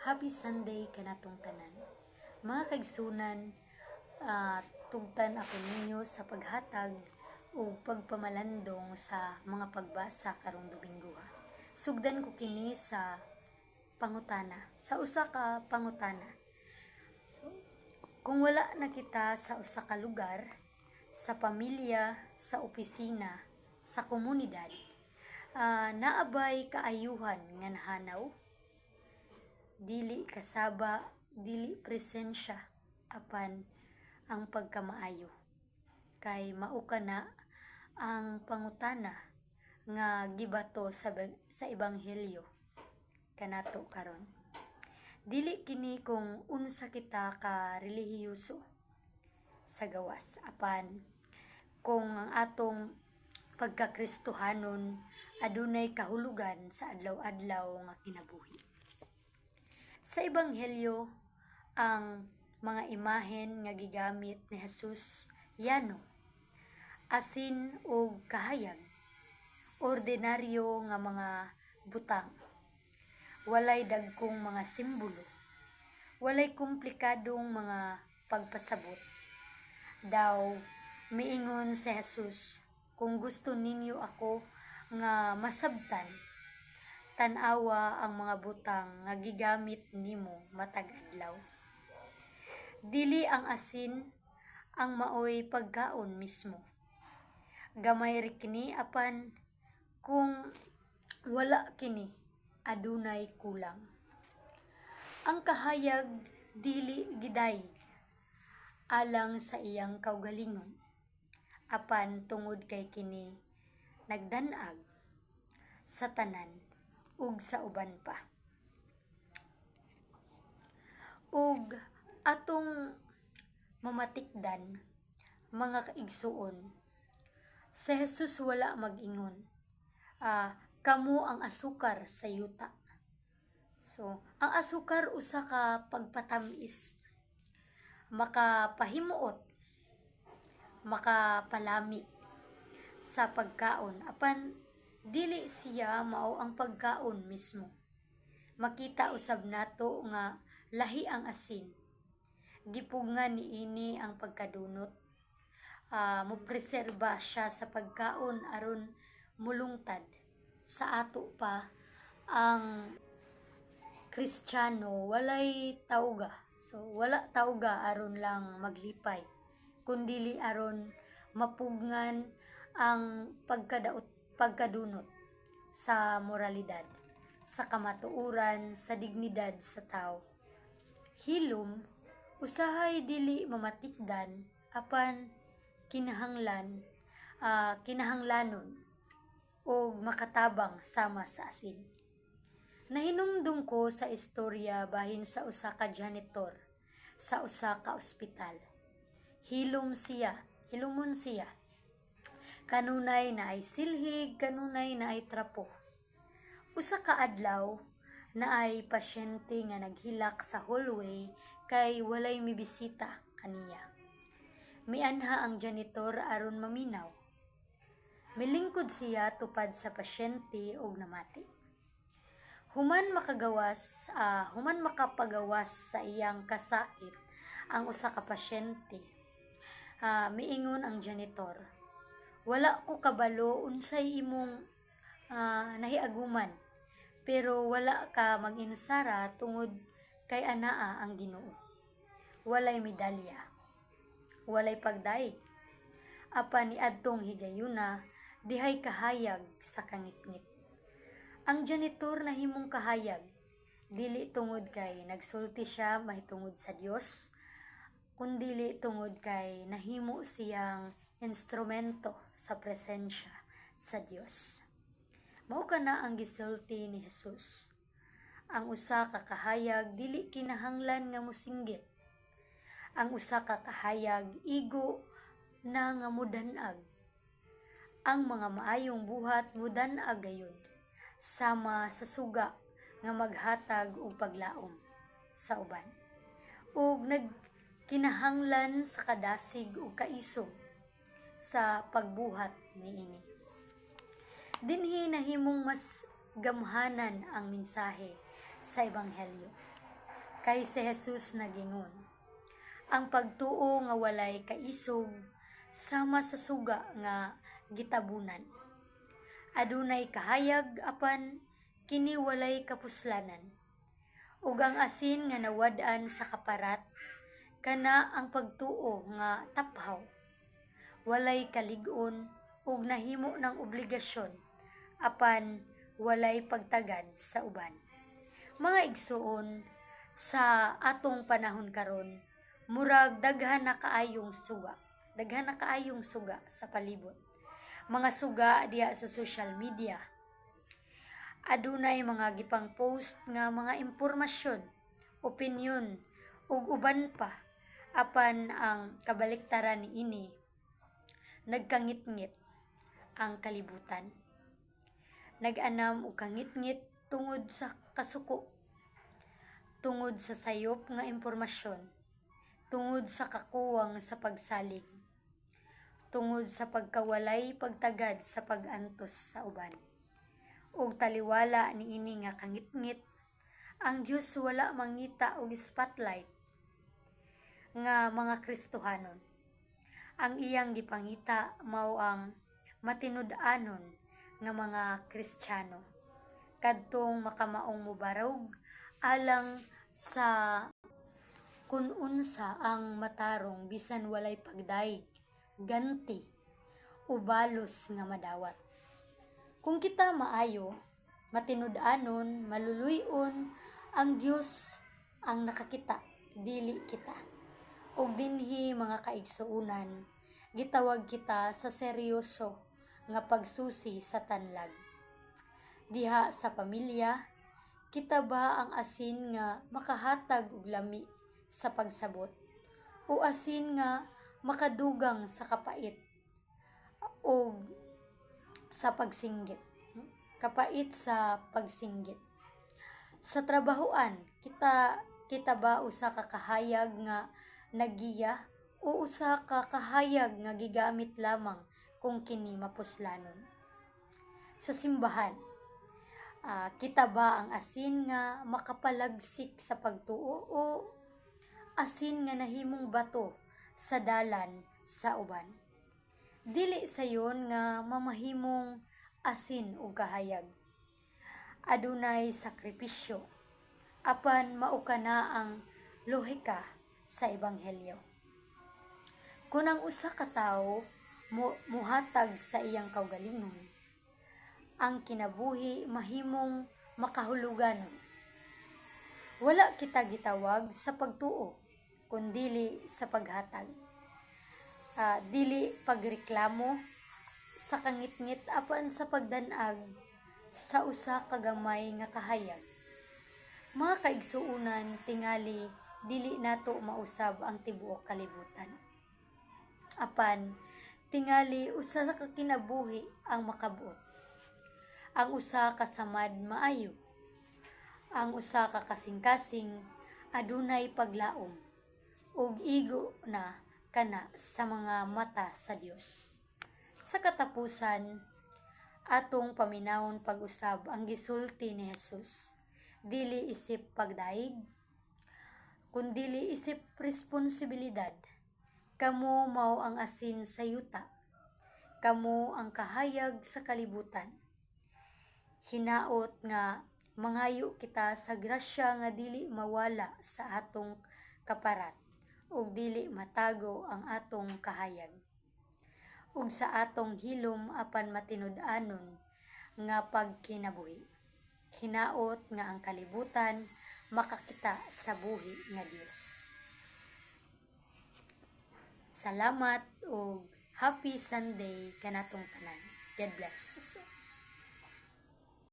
Happy Sunday kanatong tanan. Mga kaigsunan, tugtan ako ninyo sa paghatag o pagpamalandong sa mga pagbasa karong Domingo. Sugdan ko kini sa pangutana, sa usa ka pangutana. So, kung wala na kita sa usa ka lugar, sa pamilya, sa opisina, sa komunidad, naabay kaayuhan nga nahanaw, dili kasaba, dili presensya, apan ang pagkamaayo. Kay mao kana ang pangutana nga gibato sa ebanghelyo kanato karon. Dili kini kung unsa kita ka relihiyoso sa gawas, apan kung ang atong pagkakristohanon adunay kahulugan sa adlaw-adlaw nga kinabuhi. Sa ebanghelyo, ang mga imahen nga gigamit ni Jesus yano, asin o kahayag, ordinaryo nga mga butang. Walay dagkong mga simbolo, walay komplikadong mga pagpasabot. Daw miingon si Jesus, kung gusto ninyo ako nga masabtan, tan-awa ang mga butang nga gigamit nimo matag adlaw. Dili ang asin ang maoy pagkaon mismo. Gamay ra kini, apan kung wala kini adunay kulang. Ang kahayag dili giday alang sa iyang kaugalingon, apan tungod kay kini nagdan-ag sa tanan ug sa uban pa. Ug atong mamatikdan, mga kaigsuon, si Jesus wala mag-ingon, kamo ang asukar sa yuta. So, ang asukar usa ka pagpatamis, makapahimuot, makapalami sa pagkaon, apan dili siya mao ang pagkaon mismo. Makita usab nato nga lahi ang asin. Gipugngan niini ang pagkadunot. Mopreserba siya sa pagkaon aron mulungtad. Sa ato pa ang Kristiyano walay tawga. So wala tawga aron lang maglipay, kundili aron mapugngan ang pagkadunot sa moralidad, sa kamatuoran, sa dignidad sa tao. Hilom, usahay dili mamatikdan, apan kinahanglanon o makatabang sama sa asin. Nahinumdum ko sa istorya bahin sa usa ka janitor sa usa ka ospital. Hilomon siya. Kanunay na ay silhig, kanunay na ay trapo. Usa ka adlaw na ay pasyente nga naghilak sa hallway kay walay mibisita kaniya. Mianha ang janitor aron maminaw. Milingkod siya tupad sa pasyente og namati. Human makapagawas sa iyang kasakit ang usa ka pasyente, miingon ang janitor, wala ko kabalo unsay imong nahiaguman, pero wala ka mag-inusara tungod kay anaa ang Ginoo. Walay medalya, walay pagdaig, apan niadtong higayuna dihay kahayag sa kangitngit. Ang janitor nahimong kahayag, dili tungod kay nagsulti siya mahitungod sa Dios, kundili tungod kay nahimo siyang instrumento sa presensya sa Dios. Mao kana ang gisulti ni Jesus. Ang usa ka kahayag dili kinahanglan nga mosinggit. Ang usa ka kahayag igo na nga modan-ag. Ang mga maayong buhat modan-ag gayud, sama sa suga nga maghatag og paglaom sa uban. Ug nagkinahanglan sa kadasig ug kaisog sa pagbuhat niini. Dinhi nahimong mas gamhanan ang mensahe sa ebanghelyo. Kay si Jesus nagingon, ang pagtuo nga walay kaisog sama sa suga nga gitabunan. Adunay kahayag apan kini walay kapuslanan. Ug ang asin nga nawad-an sa kaparat kana ang pagtuo nga taphaw. Walay kalig-on ug nahimo ng obligasyon apan walay pagtagad sa uban. Mga igsuon, sa atong panahon karon, murag daghan na kaayong suga sa palibot. Mga suga diha sa social media. Adunay mga gipang post nga mga impormasyon, opinyon ug uban pa, apan ang kabaliktaran niini nagkangit-ngit ang kalibutan. Nag-anam og kangit-ngit tungod sa kasuko, tungod sa sayop nga impormasyon, tungod sa kakuwang sa pagsalig, tungod sa pagkawalay pagtagad sa pag-antos sa uban. Ug taliwala niini nga kangit-ngit, ang Dios wala mangita og spotlight nga mga Kristohanon. Ang iyang gipangita mao ang matinud-anon nga mga Kristiyano kadtong makamaong mubarog alang sa kun unsa ang matarong bisan walay pagdaig, ganti, ubalos nga madawat. Kung kita maayo, matinud-anon, maluluy-on, ang Dios ang nakakita, dili kita. Ug dinhi mga kaigsuunan, gitawag kita sa seryoso nga pagsusi sa tanlag. Diha sa pamilya, kita ba ang asin nga makahatag og lami sa pagsabot o asin nga makadugang sa kapait o sa pagsinggit? Kapait sa pagsinggit. Sa trabahoan, kita ba usa ka kahayag nga nagiya o usa ka kahayag nga gigamit lamang kung kini mapuslanon? Sa simbahan, kita ba ang asin nga makapalagsik sa pagtuo o asin nga nahimong bato sa dalan sa uban? Dili sayon nga mamahimong asin ug kahayag. Adunay sakripisyo, apan mao kana ang lohika sa ebanghelyo. Kung ang usa ka tawo muhatag sa iyang kaugalingon, ang kinabuhi mahimong makahuluganon. Wala kita gitawag sa pagtuo, kundili sa paghatag. Dili pagreklamo sa kangit-ngit apan sa pagdanag sa usa ka gamay nga kahayag. Mga kaigsuunan, tingali dili nato mausab ang tibuok kalibutan. Apan tingali usa ka kinabuhi ang makabuot. Ang usa ka samad maayo. Ang usa ka kasing-kasing adunay paglaom ug igo na kana sa mga mata sa Dios. Sa katapusan, atong paminawon pag-usab ang gisulti ni Jesus. Dili isip pagdaig, kundili isip responsibilidad. Kamo mao ang asin sa yuta. Kamo ang kahayag sa kalibutan. Hinaot nga mangayo kita sa grasya nga dili mawala sa atong kaparat ug dili matago ang atong kahayag. Ug sa atong hilom apan matinud-anon nga pagkinabuhi. Hinaot nga ang kalibutan makakita sa buhi nga Dios. Salamat ug happy Sunday kanatong tanan. God bless.